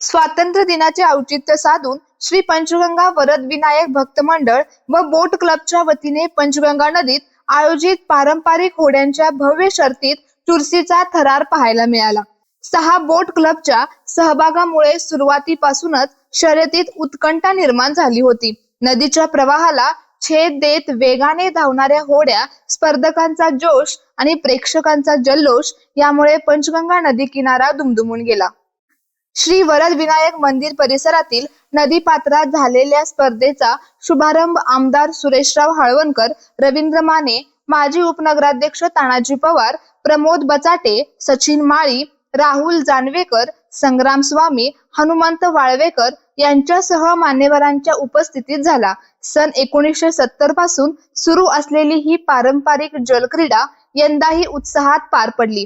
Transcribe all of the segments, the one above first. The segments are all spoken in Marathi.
स्वातंत्र्य दिनाचे औचित्य साधून श्री पंचगंगा वरद विनायक भक्त मंडळ व बोट क्लबच्या वतीने पंचगंगा नदीत आयोजित पारंपरिक होड्यांच्या भव्य शर्यतीत चुरशीचा थरार पाहायला मिळाला. 6 बोट क्लबच्या सहभागामुळे सुरुवातीपासूनच शर्यतीत उत्कंठा निर्माण झाली होती. नदीच्या प्रवाहाला छेद देत वेगाने धावणाऱ्या होड्या, स्पर्धकांचा जोश आणि प्रेक्षकांचा जल्लोष यामुळे पंचगंगा नदी किनारा दुमदुमून गेला. श्री वरद विनायक मंदिर परिसरातील नदीपात्रात झालेल्या स्पर्धेचा शुभारंभ आमदार सुरेशराव हळवणकर, रवींद्र माने, माजी उपनगराध्यक्ष तानाजी पवार, प्रमोद बचाटे, सचिन माळी, राहुल जानवेकर, संग्राम स्वामी, हनुमंत वाळवेकर यांच्यासह मान्यवरांच्या उपस्थितीत झाला. सन 1970 पासून सुरू असलेली ही पारंपरिक जलक्रीडा यंदाही उत्साहात पार पडली.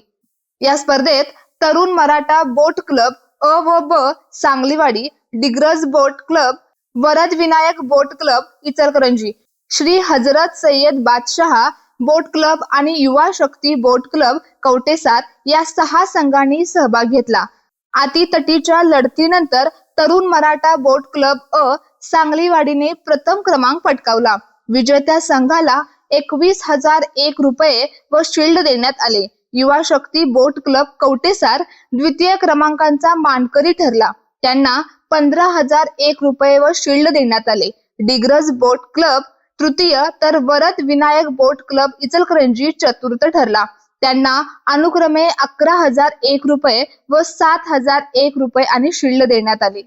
या स्पर्धेत तरुण मराठा बोट क्लब अ व ब सांगलीवाडी, डिग्रज बोट क्लब, वरद विनायक बोट क्लब इचलकरंजी, श्री हजरत सय्यद बादशाह बोट क्लब आणि युवा शक्ती बोट क्लब कवटेसार या 6 संघांनी सहभाग घेतला. अतितटीच्या लढतीनंतर तरुण मराठा बोट क्लब अ सांगलीवाडीने प्रथम क्रमांक पटकावला. विजेत्या संघाला 21,001 रुपये व शिल्ड देण्यात आले. युवा शक्ती बोट क्लब कवटेसार द्वितीय क्रमांकाचा मानकरी ठरला. त्यांना 15,001 रुपये व शिल्ड देण्यात आले. डिग्रज बोट क्लब तृतीय तर वरद विनायक बोट क्लब इचलकरंजी चतुर्थ ठरला. त्यांना अनुक्रमे 11,001 रुपये व 7,001 रुपये आणि शिल्ड देण्यात आले.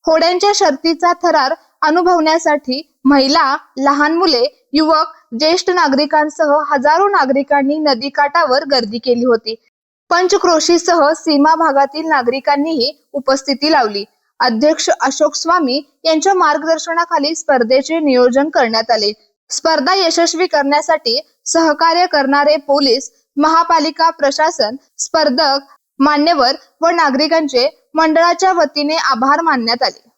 होड्यांच्या शर्तीचा थरार अनुभवण्यासाठी महिला, लहान मुले, युवक, ज्येष्ठ नागरिकांसह हजारो नागरिकांनी नदीकाठावर गर्दी केली होती. पंचक्रोशीसह सीमा भागातील नागरिकांनीही उपस्थिती लावली. अध्यक्ष अशोक स्वामी यांच्या मार्गदर्शनाखाली स्पर्धेचे नियोजन करण्यात आले. स्पर्धा यशस्वी करण्यासाठी सहकार्य करणारे पोलीस, महापालिका प्रशासन, स्पर्धक, मान्यवर व नागरिकांचे मंडळाच्या वतीने आभार मानण्यात आले.